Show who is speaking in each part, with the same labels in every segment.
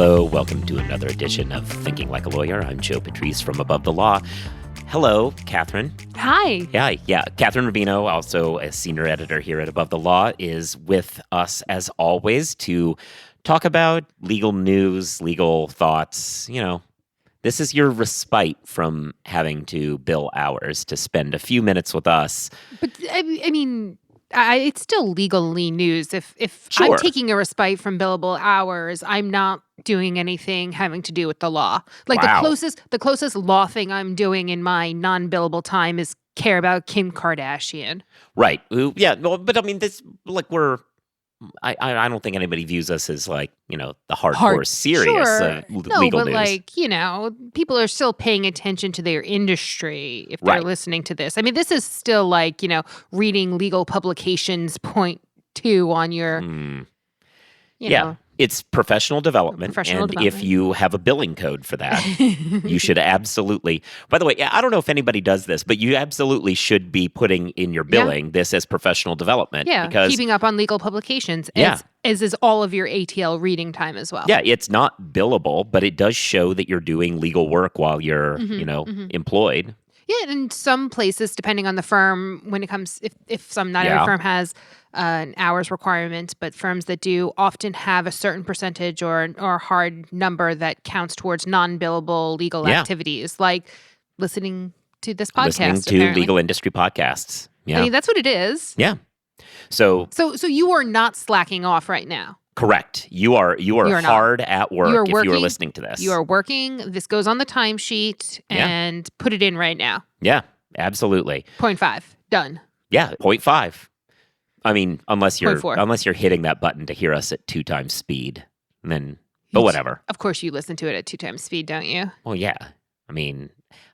Speaker 1: Hello, welcome to another edition of Thinking Like a Lawyer. I'm Joe Patrice from Above the Law. Hello, Kathryn.
Speaker 2: Hi.
Speaker 1: Yeah. Kathryn Rubino, also a senior editor here at Above the Law, is with us as always to talk about legal news, legal thoughts. You know, this is your respite from having to bill hours to spend a few minutes with us.
Speaker 2: But I mean, it's still legally news. If
Speaker 1: Sure.
Speaker 2: I'm taking a respite from billable hours, I'm not doing anything having to do with the law. Like
Speaker 1: Wow.
Speaker 2: the closest law thing I'm doing in my non-billable time is care about Kim Kardashian.
Speaker 1: Right. Yeah. Well, but I mean, this I don't think anybody views us as like, you know, the hardcore serious legal
Speaker 2: but
Speaker 1: news.
Speaker 2: like, you know, people are still paying attention to their industry if they're
Speaker 1: Right.
Speaker 2: listening to this. I mean, this is still like, you know, reading legal publications .2 on your, you know.
Speaker 1: It's professional development.
Speaker 2: Professional
Speaker 1: and
Speaker 2: development.
Speaker 1: if you have a billing code for that, you should absolutely. By the way, I don't know if anybody does this, but you absolutely should be putting in your billing this as professional development.
Speaker 2: Yeah,
Speaker 1: because
Speaker 2: keeping up on legal publications as is all of your ATL reading time as well.
Speaker 1: Yeah, it's not billable, but it does show that you're doing legal work while you're, employed.
Speaker 2: Yeah, and some places, depending on the firm, when it comes, if not every firm has an hours requirement, but firms that do often have a certain percentage or hard number that counts towards non-billable legal activities, like listening to this podcast.
Speaker 1: Listening to
Speaker 2: apparently.
Speaker 1: legal industry podcasts. Yeah.
Speaker 2: I mean, that's what it is.
Speaker 1: Yeah. So
Speaker 2: you are not slacking off right now.
Speaker 1: correct. You are hard at work if you are listening to this.
Speaker 2: You are working. This goes on the timesheet and put it in right now.
Speaker 1: Yeah, absolutely.
Speaker 2: 0.5. Done.
Speaker 1: Yeah, 0.5. I mean, unless you're
Speaker 2: 0.4.
Speaker 1: hitting that button to hear us at 2 times speed, then whatever.
Speaker 2: Of course, you listen to it at 2 times speed, don't you?
Speaker 1: Well, yeah. I mean,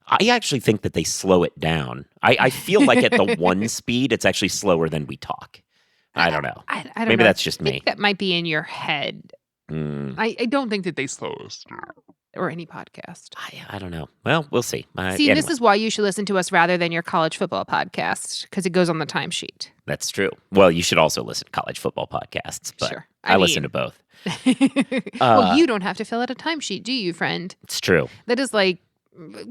Speaker 1: I actually think that they slow it down. I feel like at the 1 speed, it's actually slower than we talk. I don't know.
Speaker 2: I don't
Speaker 1: Maybe
Speaker 2: know.
Speaker 1: that's just
Speaker 2: I
Speaker 1: me.
Speaker 2: think that might be in your head. I don't think that they slow us down. Or any podcast.
Speaker 1: I don't know. Well, we'll see.
Speaker 2: See, this is why you should listen to us rather than your college football podcast, because it goes on the timesheet.
Speaker 1: That's true. Well, you should also listen to college football podcasts, but
Speaker 2: Sure.
Speaker 1: I listen to both.
Speaker 2: Well, you don't have to fill out a timesheet, do you, friend?
Speaker 1: It's true.
Speaker 2: That is like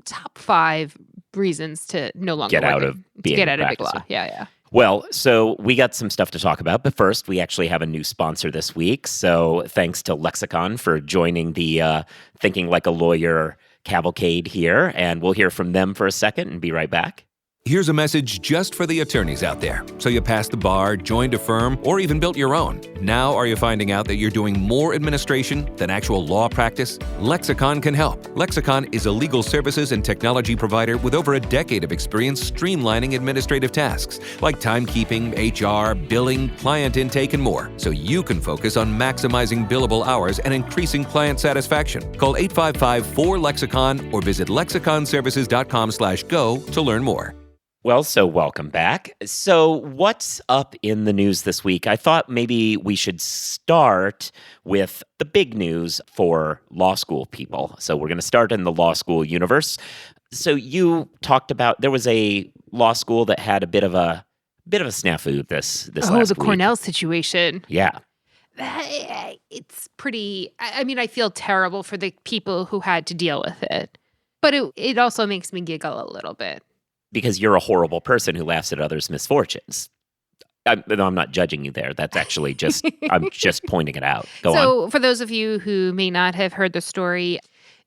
Speaker 2: top 5 reasons to no longer
Speaker 1: Get out
Speaker 2: work
Speaker 1: of being
Speaker 2: get out of
Speaker 1: practicing.
Speaker 2: big law. Yeah.
Speaker 1: Well, so we got some stuff to talk about, but first we actually have a new sponsor this week. So thanks to Lexicon for joining the Thinking Like a Lawyer cavalcade here, and we'll hear from them for a second and be right back.
Speaker 3: Here's a message just for the attorneys out there. So you passed the bar, joined a firm, or even built your own. Now are you finding out that you're doing more administration than actual law practice? Lexicon can help. Lexicon is a legal services and technology provider with over a decade of experience streamlining administrative tasks like timekeeping, HR, billing, client intake, and more, so you can focus on maximizing billable hours and increasing client satisfaction. Call 855-4LEXICON or visit lexiconservices.com/go to learn more.
Speaker 1: Well, so welcome back. So what's up in the news this week? I thought maybe we should start with the big news for law school people. So we're going to start in the law school universe. So you talked about there was a law school that had a bit of a snafu this last week.
Speaker 2: The Cornell situation.
Speaker 1: Yeah.
Speaker 2: It's pretty, I mean, I feel terrible for the people who had to deal with it. But it also makes me giggle a little bit.
Speaker 1: Because you're a horrible person who laughs at others' misfortunes. I'm not judging you there. That's actually just, I'm just pointing it out. Go on.
Speaker 2: So for those of you who may not have heard the story,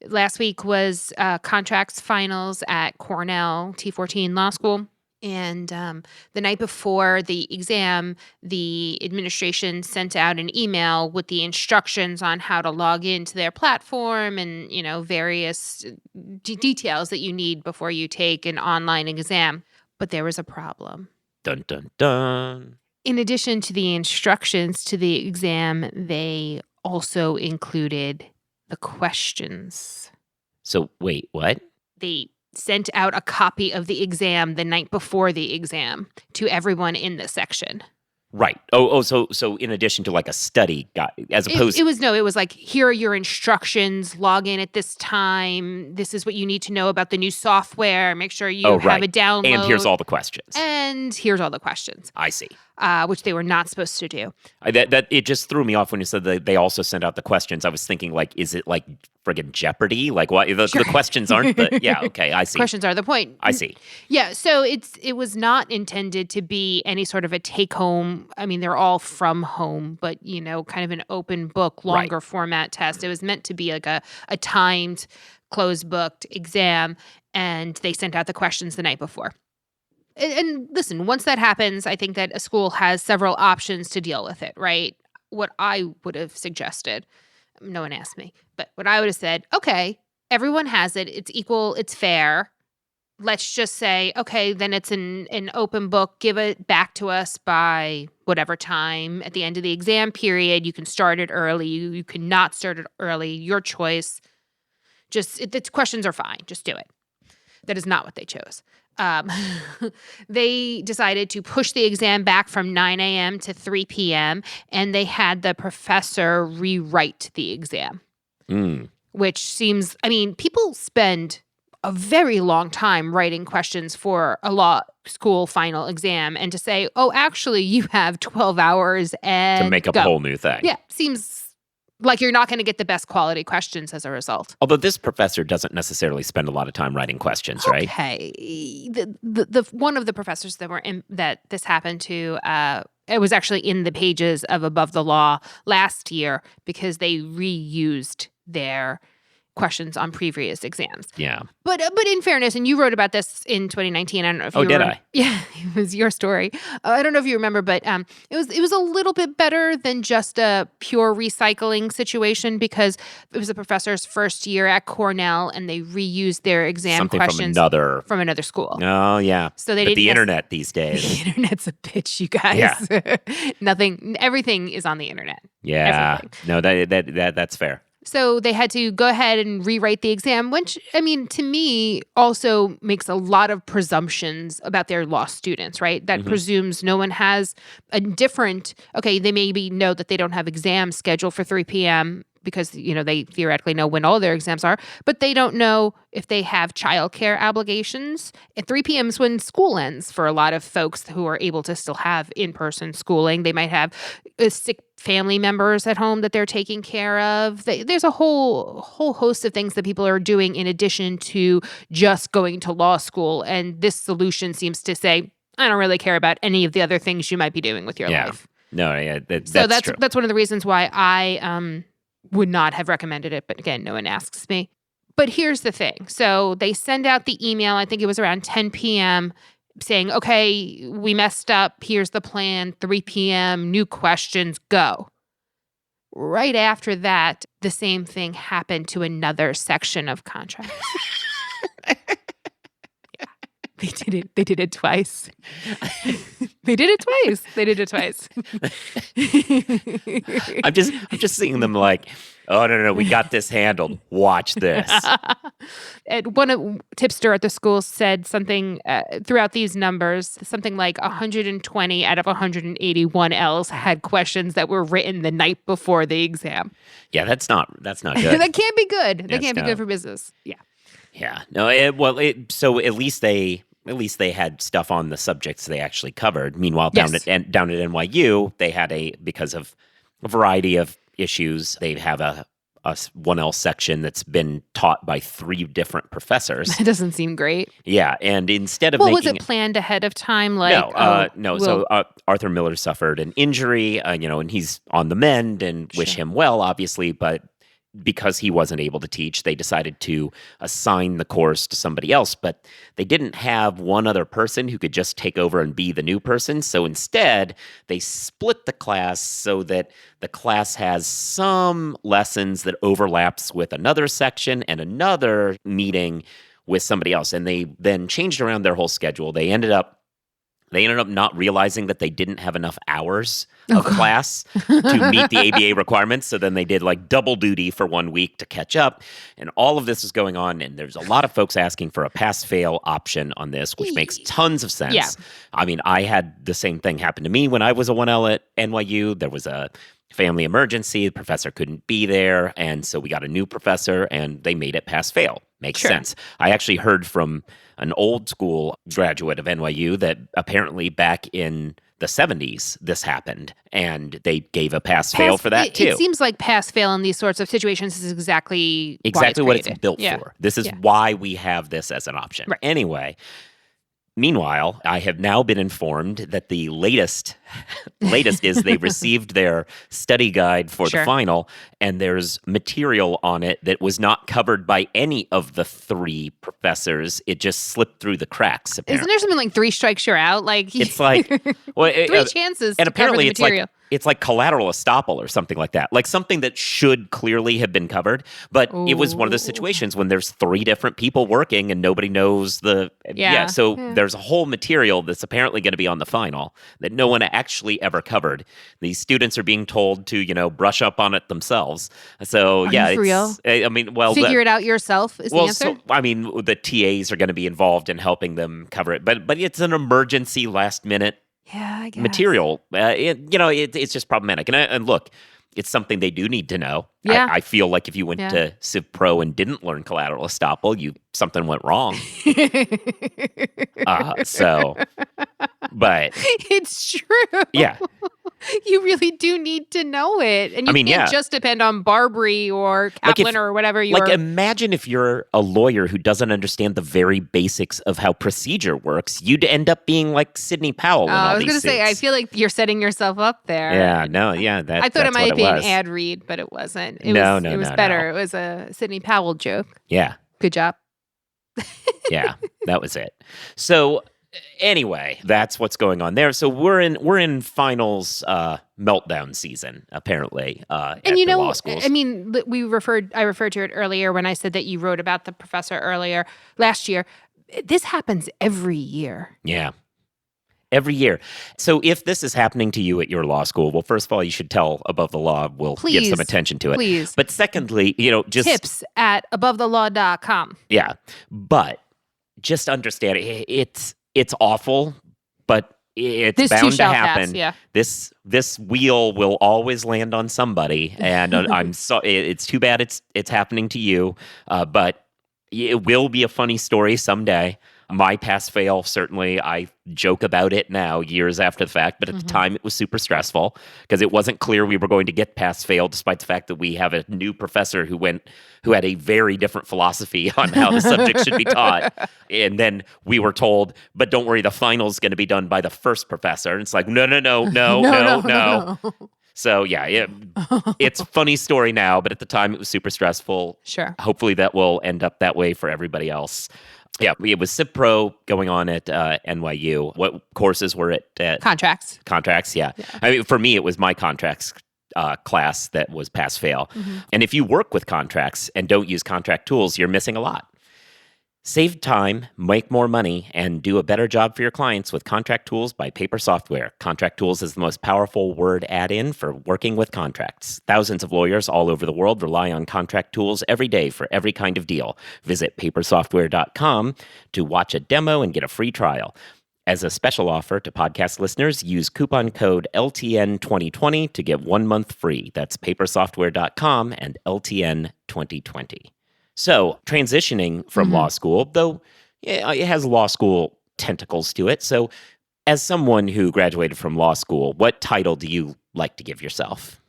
Speaker 2: last week was contracts finals at Cornell T14 Law School. And the night before the exam, the administration sent out an email with the instructions on how to log into their platform and, you know, various details that you need before you take an online exam. But there was a problem.
Speaker 1: Dun, dun, dun.
Speaker 2: In addition to the instructions to the exam, they also included the questions.
Speaker 1: So wait, what?
Speaker 2: They sent out a copy of the exam the night before the exam to everyone in the section.
Speaker 1: Right. So in addition to like a study guide, as opposed
Speaker 2: It was like, here are your instructions, log in at this time. This is what you need to know about the new software. Make sure you have a download.
Speaker 1: And here's all the questions.
Speaker 2: And here's all the questions.
Speaker 1: I see.
Speaker 2: Which they were not supposed to do.
Speaker 1: That it just threw me off when you said that they also sent out the questions. I was thinking, like, is it like friggin' Jeopardy? Like, what? The questions aren't. Yeah, okay, I see.
Speaker 2: Questions are the point.
Speaker 1: I see.
Speaker 2: Yeah, so it was not intended to be any sort of a take-home. I mean, they're all from home, but kind of an open book, longer format test. It was meant to be like a timed, closed-booked exam, and they sent out the questions the night before. And listen, once that happens, I think that a school has several options to deal with it, right? What I would have suggested, no one asked me, but what I would have said, okay, everyone has it. It's equal. It's fair. Let's just say, okay, then it's an open book. Give it back to us by whatever time at the end of the exam period. You can start it early. You cannot start it early. Your choice. The questions are fine. Just do it. That is not what they chose. They decided to push the exam back from 9 a.m. to 3 p.m., and they had the professor rewrite the exam, which seems, people spend a very long time writing questions for a law school final exam, and to say, oh, actually, you have 12 hours and
Speaker 1: to make up a whole new thing.
Speaker 2: Yeah, seems like you're not going to get the best quality questions as a result.
Speaker 1: Although this professor doesn't necessarily spend a lot of time writing questions, right?
Speaker 2: Okay. The one of the professors that this happened to, it was actually in the pages of Above the Law last year because they reused their questions on previous exams.
Speaker 1: Yeah.
Speaker 2: But in fairness, and you wrote about this in 2019. I don't know if you
Speaker 1: did I?
Speaker 2: Yeah, it was your story. I don't know if you remember, but it was a little bit better than just a pure recycling situation because it was a professor's first year at Cornell, and they reused their exam questions from another school.
Speaker 1: Oh yeah.
Speaker 2: So they
Speaker 1: didn't. The internet these days.
Speaker 2: The internet's a bitch, you guys.
Speaker 1: Yeah.
Speaker 2: Everything is on the internet.
Speaker 1: Yeah.
Speaker 2: Everything.
Speaker 1: No, that's fair.
Speaker 2: So they had to go ahead and rewrite the exam, which, to me, also makes a lot of presumptions about their law students, right? That presumes no one has a different, they maybe know that they don't have exams scheduled for 3 p.m. because, they theoretically know when all their exams are, but they don't know if they have childcare obligations. At 3 p.m. is when school ends for a lot of folks who are able to still have in-person schooling. They might have sick family members at home that they're taking care of. There's a whole host of things that people are doing in addition to just going to law school. And this solution seems to say, I don't really care about any of the other things you might be doing with your life.
Speaker 1: No, yeah, that's true.
Speaker 2: That's one of the reasons why I would not have recommended it. But again, no one asks me. But here's the thing. So they send out the email, I think it was around 10 p.m., saying, okay, we messed up. Here's the plan. 3 p.m., new questions, go. Right after that, the same thing happened to another section of contracts. They did it twice. They did it twice.
Speaker 1: I'm just seeing them like, oh no, we got this handled. Watch this.
Speaker 2: And one tipster at the school said something throughout these numbers, something like 120 out of 181 L's had questions that were written the night before the exam.
Speaker 1: Yeah, that's not good.
Speaker 2: That can't be good. That can't be good for business. Yeah.
Speaker 1: Yeah. No. So at least they had stuff on the subjects they actually covered. Meanwhile, down at NYU, they had because of a variety of issues, they have a 1L section that's been taught by 3 different professors.
Speaker 2: That doesn't seem great.
Speaker 1: Yeah, and instead of
Speaker 2: was it planned ahead of time?
Speaker 1: No. So Arthur Miller suffered an injury, and he's on the mend, and wish him well, obviously, but because he wasn't able to teach, they decided to assign the course to somebody else, but they didn't have one other person who could just take over and be the new person. So instead, they split the class so that the class has some lessons that overlaps with another section and another meeting with somebody else. And they then changed around their whole schedule. They ended up They ended up not realizing that they didn't have enough hours of class to meet the ABA requirements. So then they did like double duty for 1 week to catch up. And all of this is going on. And there's a lot of folks asking for a pass-fail option on this, which makes tons of sense.
Speaker 2: Yeah.
Speaker 1: I mean, I had the same thing happen to me when I was a 1L at NYU. There was a family emergency. The professor couldn't be there. And so we got a new professor and they made it pass-fail. Makes sense. I actually heard from an old school graduate of NYU that apparently back in the 70s, this happened, and they gave a pass-fail for that too.
Speaker 2: It seems like pass-fail in these sorts of situations is exactly
Speaker 1: what it's built for. This is why we have this as an option.
Speaker 2: Right.
Speaker 1: Anyway, meanwhile, I have now been informed that the latest is they received their study guide for the final, and there's material on it that was not covered by any of the 3 professors. It just slipped through the cracks, apparently.
Speaker 2: Isn't there something like 3 strikes you're out? Like
Speaker 1: it's like
Speaker 2: 3 chances
Speaker 1: and
Speaker 2: to
Speaker 1: apparently
Speaker 2: cover the material.
Speaker 1: It's like collateral estoppel or something like that. Like something that should clearly have been covered. But it was one of those situations when there's 3 different people working and nobody knows So there's a whole material that's apparently going to be on the final that no one actually ever covered. These students are being told to, brush up on it themselves. So
Speaker 2: Are you for real?
Speaker 1: I mean,
Speaker 2: figure it out yourself is the answer?
Speaker 1: So, I mean, the TAs are going to be involved in helping them cover it. But it's an emergency last minute
Speaker 2: I guess.
Speaker 1: material. It's just problematic. And look, it's something they do need to know.
Speaker 2: Yeah.
Speaker 1: I feel like if you went to Civ Pro and didn't learn collateral estoppel, something went wrong. But
Speaker 2: it's true.
Speaker 1: Yeah.
Speaker 2: You really do need to know it. And you can't just depend on Barbary or Kaplan or whatever you're...
Speaker 1: Like, imagine if you're a lawyer who doesn't understand the very basics of how procedure works. You'd end up being like Sidney Powell in all
Speaker 2: I was
Speaker 1: these
Speaker 2: going to say, I feel like you're setting yourself up there.
Speaker 1: Yeah, no, yeah.
Speaker 2: I thought it might be an ad read, but it wasn't. It was better.
Speaker 1: No.
Speaker 2: It was a Sidney Powell joke.
Speaker 1: Yeah.
Speaker 2: Good job.
Speaker 1: Yeah, that was it. So... Anyway, that's what's going on there. So we're in finals meltdown season, apparently, at the law schools.
Speaker 2: I mean, I referred to it earlier when I said that you wrote about the professor earlier last year. This happens every year.
Speaker 1: Yeah. Every year. So if this is happening to you at your law school, well, first of all, you should tell Above the Law. We'll give some attention to it.
Speaker 2: Please.
Speaker 1: But secondly, just...
Speaker 2: Tips at abovethelaw.com.
Speaker 1: Yeah. But just understand it's awful, but it's bound to happen.
Speaker 2: Pass, yeah.
Speaker 1: This wheel will always land on somebody, and it's too bad it's happening to you, but it will be a funny story someday. My pass-fail, certainly, I joke about it now, years after the fact, but at the time it was super stressful because it wasn't clear we were going to get pass-fail, despite the fact that we have a new professor who had a very different philosophy on how the subject should be taught. And then we were told, but don't worry, the final's going to be done by the first professor. And it's like, no. So, yeah, it's a funny story now, but at the time it was super stressful.
Speaker 2: Sure.
Speaker 1: Hopefully that will end up that way for everybody else. Yeah, it was Civ Pro going on at NYU. What courses were at
Speaker 2: Contracts.
Speaker 1: Contracts, yeah. I mean, for me, it was my contracts class that was pass-fail. And if you work with contracts and don't use contract tools, you're missing a lot. Save time, make more money, and do a better job for your clients with Contract Tools by Paper Software. Contract Tools is the most powerful word add-in for working with contracts. Thousands of lawyers all over the world rely on Contract Tools every day for every kind of deal. Visit papersoftware.com to watch a demo and get a free trial. As a special offer to podcast listeners, use coupon code LTN2020 to get 1 month free. That's papersoftware.com and LTN2020. So, transitioning from law school, though it has law school tentacles to it. So, as someone who graduated from law school, what title do you like to give yourself?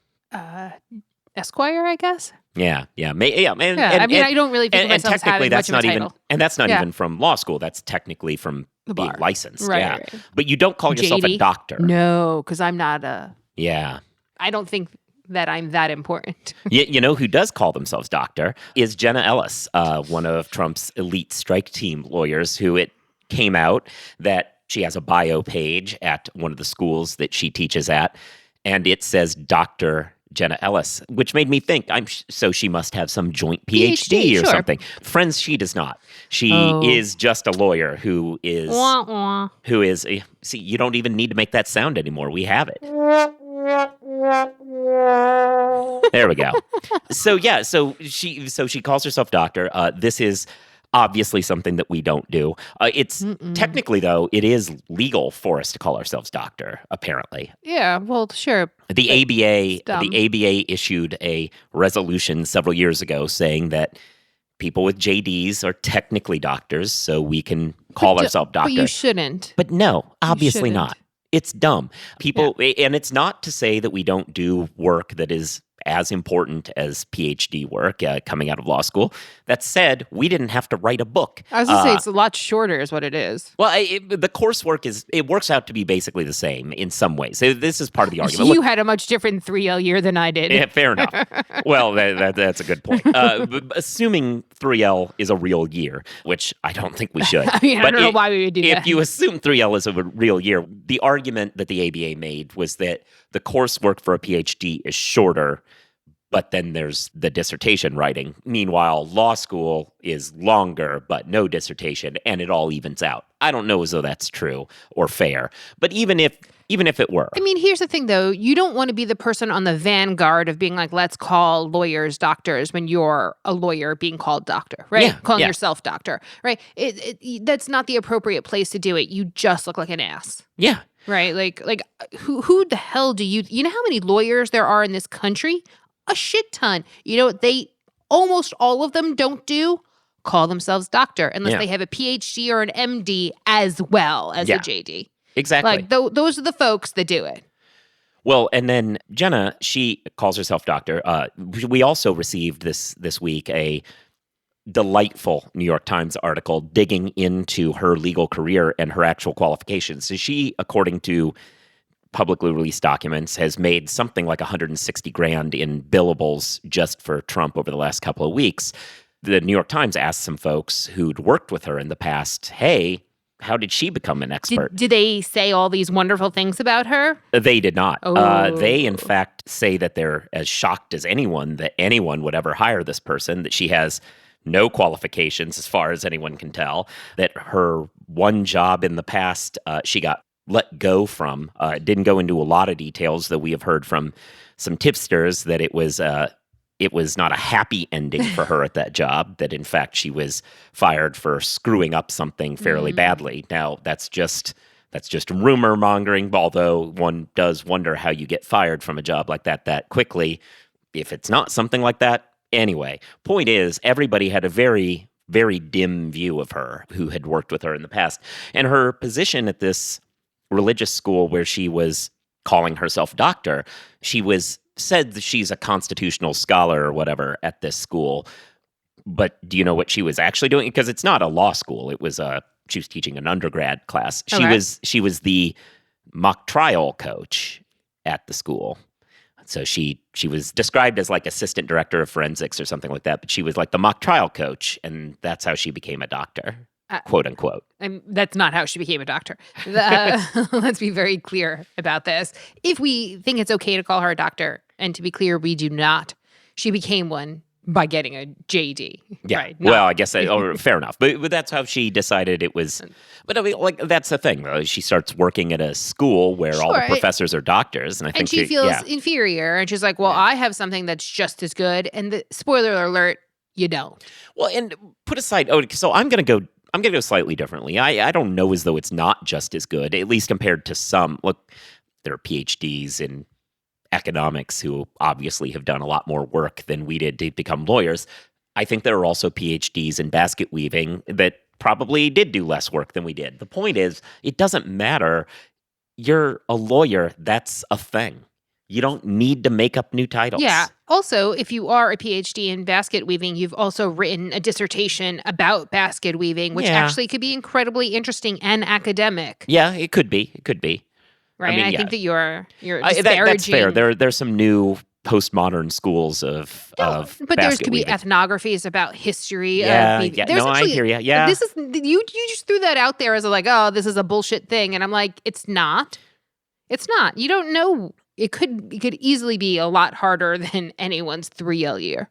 Speaker 2: Esquire, I guess.
Speaker 1: Yeah.
Speaker 2: I mean, I don't really think of myself as having much of a title.
Speaker 1: And that's not even from law school. That's technically from being licensed.
Speaker 2: Right.
Speaker 1: But you don't call yourself a doctor.
Speaker 2: No, because I'm not a...
Speaker 1: Yeah.
Speaker 2: I don't think that I'm that important.
Speaker 1: You know who does call themselves doctor is Jenna Ellis, one of Trump's elite strike team lawyers, who it came out that she has a bio page at one of the schools that she teaches at, and it says Dr. Jenna Ellis, which made me think, so she must have some joint
Speaker 2: PhD,
Speaker 1: PhD or
Speaker 2: sure.
Speaker 1: something. Friends, she does not. She
Speaker 2: Oh.
Speaker 1: is just a lawyer who is,
Speaker 2: Wah, wah.
Speaker 1: see, you don't even need to make that sound anymore. We have it. There we go. So she calls herself doctor. This is obviously something that we don't do. It's technically, though, it is legal for us to call ourselves doctor, apparently.
Speaker 2: Yeah, well, sure.
Speaker 1: The ABA issued a resolution several years ago saying that people with JDs are technically doctors, so we can call ourselves doctor.
Speaker 2: But you shouldn't.
Speaker 1: But no, obviously
Speaker 2: shouldn't.
Speaker 1: not. It's dumb. People, and it's not to say that we don't do work that is as important as PhD work coming out of law school. That said, we didn't have to write a book.
Speaker 2: I was going to say it's a lot shorter is what it is.
Speaker 1: Well, the coursework works out to be basically the same in some ways. So this is part of the argument.
Speaker 2: You had a much different 3L year than I did.
Speaker 1: Yeah, fair enough. Well, that's a good point. Assuming 3L is a real year, which I don't think we should.
Speaker 2: I mean, I don't know why we would do that.
Speaker 1: If you assume 3L is a real year, the argument that the ABA made was that the coursework for a PhD is shorter, but then there's the dissertation writing. Meanwhile, law school is longer, but no dissertation, and it all evens out. I don't know as though that's true or fair, but even if it were.
Speaker 2: I mean, here's the thing, though. You don't want to be the person on the vanguard of being like, let's call lawyers doctors when you're a lawyer being called doctor, right?
Speaker 1: Yeah,
Speaker 2: Calling yourself doctor, right? That's not the appropriate place to do it. You just look like an ass.
Speaker 1: Yeah.
Speaker 2: Right? Like who the hell do you know how many lawyers there are in this country? A shit ton. You know what almost all of them don't do? Call themselves doctor unless they have a PhD or an MD as well as a JD.
Speaker 1: Exactly.
Speaker 2: Like those are the folks that do it.
Speaker 1: Well, and then Jenna, she calls herself doctor. We also received this week a delightful New York Times article digging into her legal career and her actual qualifications. So she, according to publicly released documents, has made something like $160,000 in billables just for Trump over the last couple of weeks. The New York Times asked some folks who'd worked with her in the past, hey, how did she become an expert?
Speaker 2: Did they say all these wonderful things about her?
Speaker 1: They did not.
Speaker 2: Oh.
Speaker 1: They, in fact, say that they're as shocked as anyone that anyone would ever hire this person, that she has no qualifications as far as anyone can tell, that her one job in the past she got let go from. Didn't go into a lot of details, though we have heard from some tipsters that it was not a happy ending for her at that job, that in fact she was fired for screwing up something fairly badly. Now, that's just rumor mongering, although one does wonder how you get fired from a job like that quickly if it's not something like that. Anyway, point is, everybody had a very, very dim view of her who had worked with her in the past. And her position at this religious school where she was calling herself doctor, she said that she's a constitutional scholar or whatever at this school. But do you know what she was actually doing? Because it's not a law school. She was teaching an undergrad class. She was the mock trial coach at the school. So she was described as like assistant director of forensics or something like that, but she was like the mock trial coach, and that's how she became a doctor, quote unquote.
Speaker 2: That's not how she became a doctor. Let's be very clear about this. If we think it's okay to call her a doctor, and to be clear, we do not, she became one by getting a JD.
Speaker 1: Yeah.
Speaker 2: Right?
Speaker 1: Well, I guess fair enough. But that's how she decided it was. But I mean, like, that's the thing, though. She starts working at a school where all the professors are doctors, and I think
Speaker 2: she feels inferior, and she's like, "Well, I have something that's just as good." And the spoiler alert, you don't.
Speaker 1: Well, and put aside. So I'm gonna go slightly differently. I don't know as though it's not just as good, at least compared to some. Look, there are PhDs in economics who obviously have done a lot more work than we did to become lawyers. I think there are also PhDs in basket weaving that probably did do less work than we did. The point is, it doesn't matter. You're a lawyer. That's a thing. You don't need to make up new titles.
Speaker 2: Yeah. Also, if you are a PhD in basket weaving, you've also written a dissertation about basket weaving, which actually could be incredibly interesting and academic.
Speaker 1: Yeah, it could be. It could be.
Speaker 2: Right. I think that you're disparaging.
Speaker 1: That's fair. There's some new postmodern schools of
Speaker 2: but there could be
Speaker 1: weaving.
Speaker 2: Ethnographies about history.
Speaker 1: Yeah. No, I hear you. Yeah.
Speaker 2: This is you just threw that out there as this is a bullshit thing, and I'm like, it's not. It's not. You don't know it could easily be a lot harder than anyone's 3L year.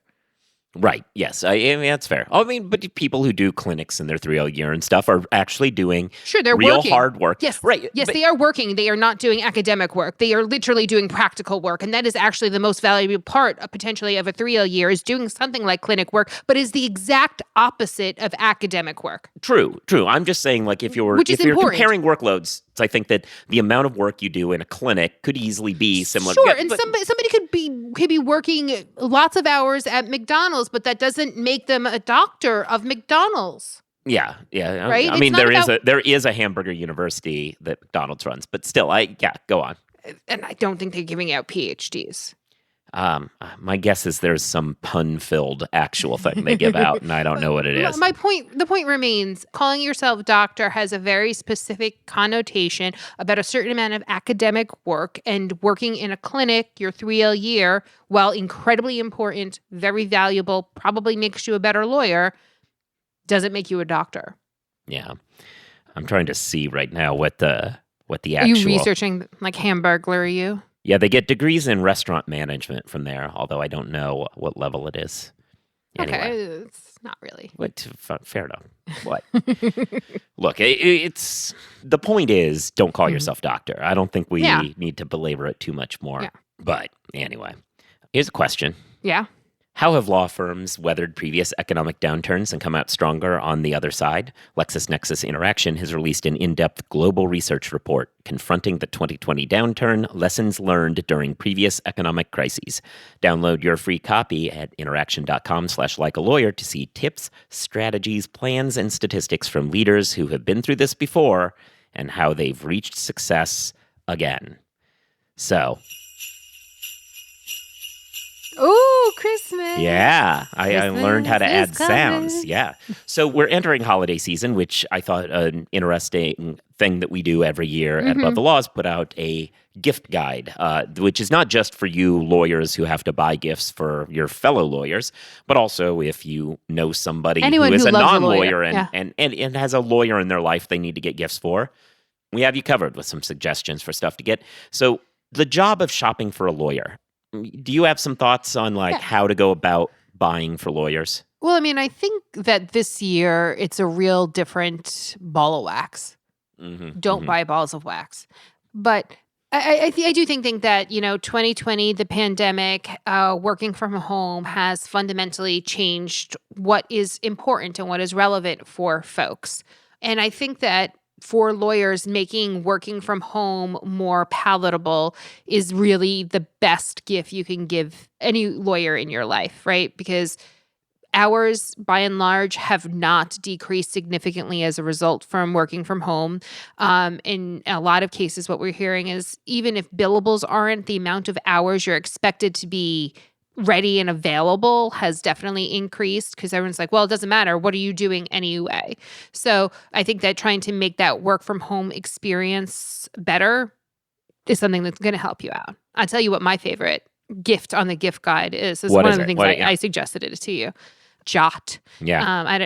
Speaker 1: Right. Yes. I mean, that's fair. I mean, but people who do clinics in their 3L year and stuff are actually doing
Speaker 2: they're
Speaker 1: real
Speaker 2: working.
Speaker 1: hard work.
Speaker 2: Yes.
Speaker 1: Right.
Speaker 2: Yes, they are working. They are not doing academic work. They are literally doing practical work. And that is actually the most valuable part potentially of a 3L year, is doing something like clinic work, but is the exact opposite of academic work.
Speaker 1: True. I'm just saying, like, if you're comparing workloads, I think that the amount of work you do in a clinic could easily be similar.
Speaker 2: Sure, and somebody could be working lots of hours at McDonald's, but that doesn't make them a doctor of McDonald's.
Speaker 1: Yeah.
Speaker 2: Right?
Speaker 1: I mean, there is a hamburger university that McDonald's runs, but still, go on.
Speaker 2: And I don't think they're giving out PhDs.
Speaker 1: My guess is there's some pun-filled actual thing they give out, and I don't know what it is.
Speaker 2: The point remains, calling yourself doctor has a very specific connotation about a certain amount of academic work, and working in a clinic your 3L year, while incredibly important, very valuable, probably makes you a better lawyer, doesn't make you a doctor.
Speaker 1: Yeah. I'm trying to see right now what the actual...
Speaker 2: Are you researching like Hamburglar you?
Speaker 1: Yeah, they get degrees in restaurant management from there, although I don't know what level it is. Anyway.
Speaker 2: Okay, it's not really.
Speaker 1: Fair enough. What? Look, it's the point is, don't call yourself doctor. I don't think we need to belabor it too much more.
Speaker 2: Yeah.
Speaker 1: But anyway, here's a question.
Speaker 2: Yeah.
Speaker 1: How have law firms weathered previous economic downturns and come out stronger on the other side? LexisNexis Interaction has released an in-depth global research report confronting the 2020 downturn, lessons learned during previous economic crises. Download your free copy at interaction.com/likealawyer to see tips, strategies, plans, and statistics from leaders who have been through this before and how they've reached success again. So...
Speaker 2: Ooh, Christmas.
Speaker 1: Yeah, I learned how to add
Speaker 2: coming.
Speaker 1: sounds. Yeah. So we're entering holiday season, which I thought an interesting thing that we do every year at Above the Law is put out a gift guide, which is not just for you lawyers who have to buy gifts for your fellow lawyers, but also if you know somebody who is a non-lawyer and has a lawyer in their life they need to get gifts for. We have you covered with some suggestions for stuff to get. So the job of shopping for a lawyer. Do you have some thoughts on how to go about buying for lawyers?
Speaker 2: Well, I mean, I think that this year it's a real different ball of wax. Don't buy balls of wax. But I do think that, 2020, the pandemic, working from home has fundamentally changed what is important and what is relevant for folks. And I think that for lawyers, making working from home more palatable is really the best gift you can give any lawyer in your life, right? Because hours, by and large, have not decreased significantly as a result from working from home. In a lot of cases, what we're hearing is even if billables aren't, the amount of hours you're expected to be ready and available has definitely increased, because everyone's like, well, it doesn't matter. What are you doing anyway? So I think that trying to make that work from home experience better is something that's going to help you out. I'll tell you what my favorite gift on the gift guide is. One of the things I suggested it to you. Jot.
Speaker 1: Yeah.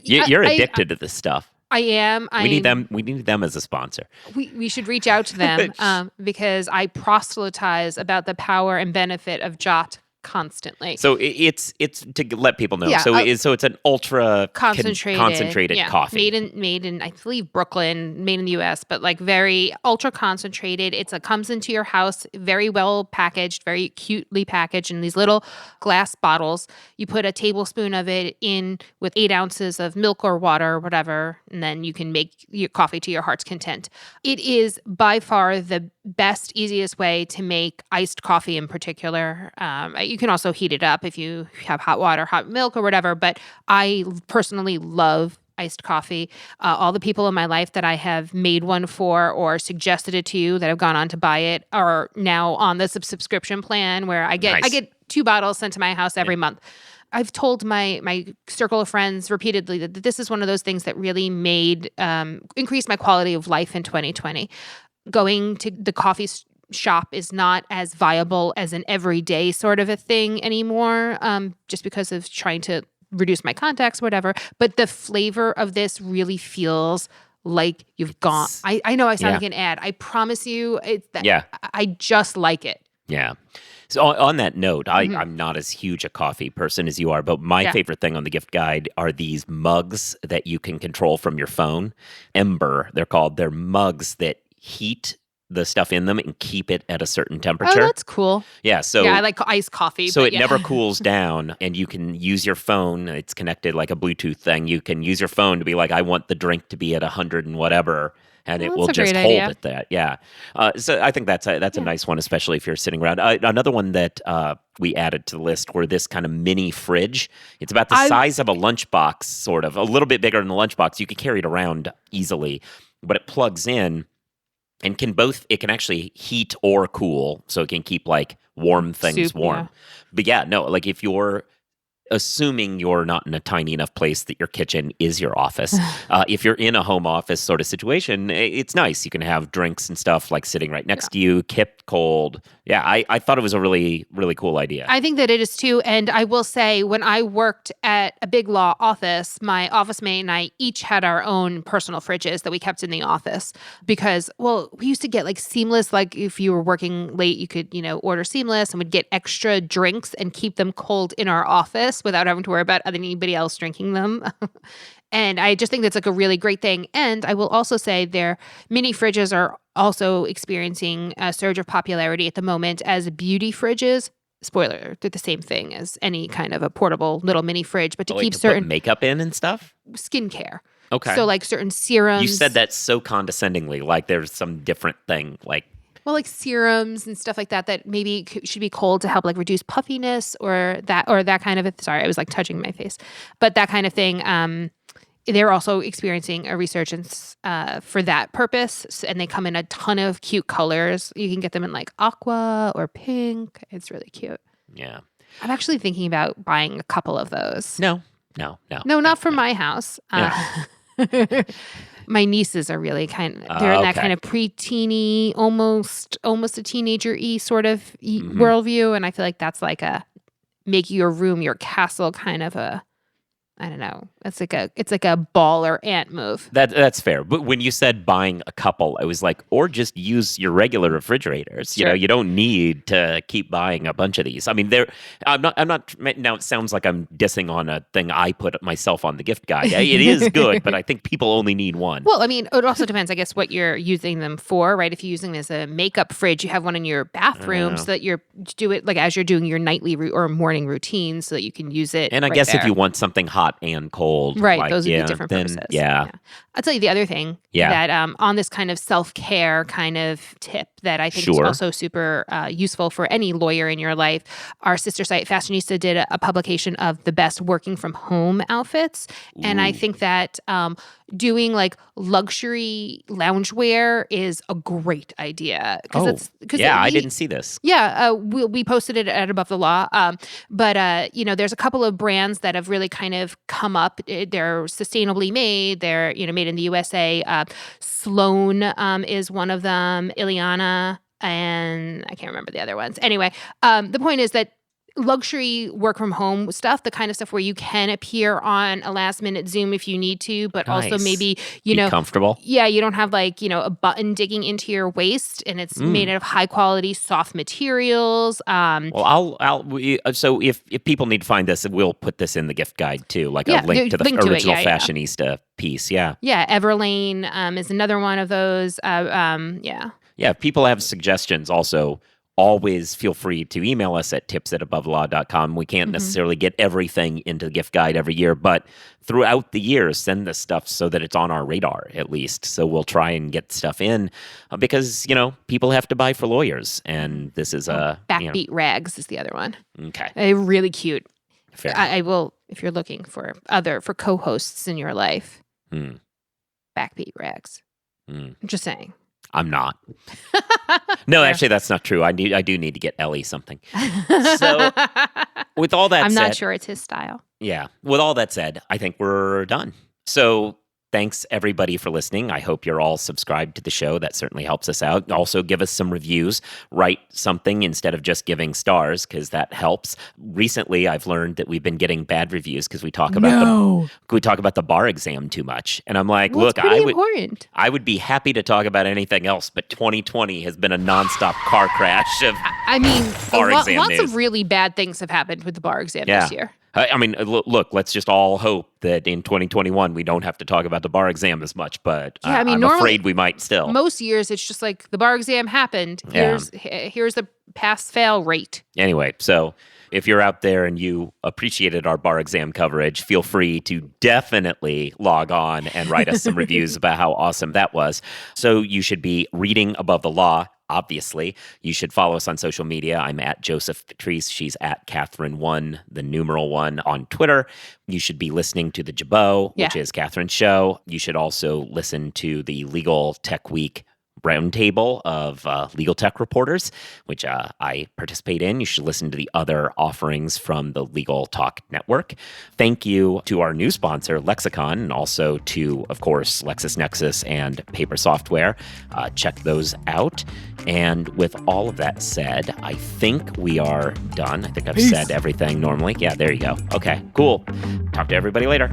Speaker 2: You're
Speaker 1: addicted to this stuff.
Speaker 2: I am.
Speaker 1: We need them as a sponsor.
Speaker 2: We should reach out to them because I proselytize about the power and benefit of Jot constantly.
Speaker 1: So it's to let people know. So it's an ultra concentrated coffee
Speaker 2: made in I believe Brooklyn, made in the US, but like very ultra concentrated. Comes into your house very well packaged, very cutely packaged in these little glass bottles. You put a tablespoon of it in with 8 ounces of milk or water or whatever, and then you can make your coffee to your heart's content. It is by far the best, easiest way to make iced coffee in particular. You can also heat it up if you have hot water, hot milk, or whatever. But I personally love iced coffee. All the people in my life that I have made one for or suggested it to you that have gone on to buy it are now on the subscription plan where I get 2 bottles sent to my house every month. I've told my circle of friends repeatedly that this is one of those things that really increased my quality of life in 2020. Going to the coffee shop is not as viable as an everyday sort of a thing anymore, just because of trying to reduce my contacts, whatever. But the flavor of this really feels like you've gone. I know I sound
Speaker 1: Yeah.
Speaker 2: like an ad. I promise you, it's that.
Speaker 1: Yeah.
Speaker 2: I just like it.
Speaker 1: Yeah. So on that note,
Speaker 2: Mhm.
Speaker 1: I'm not as huge a coffee person as you are, but my
Speaker 2: Yeah.
Speaker 1: favorite thing on the gift guide are these mugs that you can control from your phone. Ember, they're called. They're mugs that heat the stuff in them and keep it at a certain
Speaker 2: Oh,
Speaker 1: temperature.
Speaker 2: that's cool.
Speaker 1: Yeah. So
Speaker 2: Yeah, I like iced coffee.
Speaker 1: So
Speaker 2: but
Speaker 1: it
Speaker 2: yeah.
Speaker 1: never cools down, and you can use your phone. It's connected like a Bluetooth thing. You can use your phone to be like, I want the drink to be at 100 and whatever, and
Speaker 2: Oh,
Speaker 1: it
Speaker 2: that's
Speaker 1: will
Speaker 2: a
Speaker 1: just
Speaker 2: great
Speaker 1: hold
Speaker 2: idea.
Speaker 1: it that. Yeah. So I think that's a
Speaker 2: Yeah.
Speaker 1: nice one, especially if you're sitting around. Another one that we added to the list were this kind of mini fridge. It's about the size of a lunchbox, sort of, a little bit bigger than the lunchbox. You could carry it around easily, but it plugs in. And it can actually heat or cool, so it can keep like warm things
Speaker 2: Soup,
Speaker 1: warm.
Speaker 2: yeah.
Speaker 1: But yeah, no, like if you're assuming you're not in a tiny enough place that your kitchen is your office, if you're in a home office sort of situation, it's nice. You can have drinks and stuff like sitting right next to you, kept cold. Yeah, I thought it was a really, really cool idea.
Speaker 2: I think that it is too. And I will say, when I worked at a big law office, my office mate and I each had our own personal fridges that we kept in the office because, well, we used to get like Seamless. Like if you were working late, you could, order Seamless and would get extra drinks and keep them cold in our office without having to worry about anybody else drinking them. And I just think that's like a really great thing. And I will also say their mini fridges are also experiencing a surge of popularity at the moment as beauty fridges. Spoiler, they're the same thing as any kind of a portable little mini fridge, but to
Speaker 1: Like
Speaker 2: keep
Speaker 1: to
Speaker 2: certain
Speaker 1: put makeup in and stuff?
Speaker 2: skincare.
Speaker 1: Okay.
Speaker 2: So like certain serums.
Speaker 1: You said that so condescendingly, like there's some different thing. Like,
Speaker 2: Well, like serums and stuff like that maybe should be cold to help like reduce puffiness or that kind of sorry, I was like touching my face. But that kind of thing, they're also experiencing a resurgence for that purpose. And they come in a ton of cute colors. You can get them in like aqua or pink. It's really cute.
Speaker 1: yeah.
Speaker 2: I'm actually thinking about buying a couple of those.
Speaker 1: No,
Speaker 2: not for my house.
Speaker 1: Yeah.
Speaker 2: My nieces are really they're in that
Speaker 1: Okay.
Speaker 2: kind of pre-teeny, almost a teenager-y sort of
Speaker 1: Mhm.
Speaker 2: worldview. And I feel like that's like a make your room your castle kind of a, I don't know. It's like a ball or ant move.
Speaker 1: That's fair. But when you said buying a couple, I was like, or just use your regular refrigerators. You know,
Speaker 2: Sure.
Speaker 1: you don't need to keep buying a bunch of these. I mean, I'm not, now it sounds like I'm dissing on a thing I put myself on the gift guide. It is good, but I think people only need one.
Speaker 2: Well, I mean, it also depends, I guess, what you're using them for, right? If you're using them as a makeup fridge, you have one in your bathroom so that do it like as you're doing your nightly or morning routine so that you can use it.
Speaker 1: And I
Speaker 2: right
Speaker 1: guess if
Speaker 2: there.
Speaker 1: you want something hot and cold,
Speaker 2: Right,
Speaker 1: like,
Speaker 2: those would
Speaker 1: yeah,
Speaker 2: be different
Speaker 1: then,
Speaker 2: purposes.
Speaker 1: Yeah.
Speaker 2: I'll tell you the other thing that on this kind of self-care kind of tip that I think is
Speaker 1: Sure.
Speaker 2: also super useful for any lawyer in your life. Our sister site, Fashionista, did a publication of the best working from home outfits. And I think that doing like luxury loungewear is a great idea.
Speaker 1: I didn't see this.
Speaker 2: Yeah, we posted it at Above the Law. But there's a couple of brands that have really kind of come up. They're sustainably made. They're, made in the USA. Sloan is one of them. Ileana, and I can't remember the other ones. Anyway, the point is that luxury work from home stuff, the kind of stuff where you can appear on a last minute Zoom if you need to, but also
Speaker 1: Nice.
Speaker 2: maybe,
Speaker 1: Be comfortable.
Speaker 2: Yeah, you don't have like, a button digging into your waist, and it's made out of high quality soft materials.
Speaker 1: Well, so if people need to find this, we'll put this in the gift guide too, like a link to the
Speaker 2: link to it,
Speaker 1: original
Speaker 2: yeah.
Speaker 1: Fashionista piece. Yeah.
Speaker 2: Yeah, Everlane is another one of those. Yeah.
Speaker 1: Yeah, if people have suggestions also, always feel free to email us at tips@abovelaw.com. We can't necessarily get everything into the gift guide every year, but throughout the year, send this stuff so that it's on our radar at least. So we'll try and get stuff in because, people have to buy for lawyers. And this is
Speaker 2: Backbeat Rags is the other one.
Speaker 1: Okay.
Speaker 2: Really cute.
Speaker 1: Fair.
Speaker 2: I will, if you're looking for co-hosts in your life, Backbeat Rags. I'm just saying.
Speaker 1: I'm not. No, actually, that's not true. I do need to get Ellie something. So, with all that
Speaker 2: I'm
Speaker 1: said,
Speaker 2: not sure it's his style.
Speaker 1: yeah. With all that said, I think we're done. So, Thanks, everybody, for listening. I hope you're all subscribed to the show. That certainly helps us out. Also, give us some reviews. Write something instead of just giving stars, because that helps. Recently, I've learned that we've been getting bad reviews because we talk about the bar exam too much. And I'm like,
Speaker 2: well,
Speaker 1: look,
Speaker 2: important.
Speaker 1: I would be happy to talk about anything else, but 2020 has been a nonstop car crash of bar exam
Speaker 2: lots
Speaker 1: news.
Speaker 2: of really bad things have happened with the bar exam this year.
Speaker 1: I mean, look, let's just all hope that in 2021 we don't have to talk about the bar exam as much, but I'm afraid we might still.
Speaker 2: Most years it's just like the bar exam happened. Here's the pass-fail rate.
Speaker 1: Anyway, so if you're out there and you appreciated our bar exam coverage, feel free to definitely log on and write us some reviews about how awesome that was. So you should be reading above the law. Obviously, you should follow us on social media. I'm at Joseph Patrice. She's at Kathryn1, the numeral 1 on Twitter. You should be listening to the Jabot, which is Kathryn's show. You should also listen to the Legal Tech Week roundtable of legal tech reporters, which I participate in. You should listen to the other offerings from the Legal Talk Network. Thank you to our new sponsor, Lexicon, and also to, of course, LexisNexis and Paper Software. Check those out. And with all of that said, I think we are done. I think I've said everything normally. Yeah, there you go. Okay, cool. Talk to everybody later.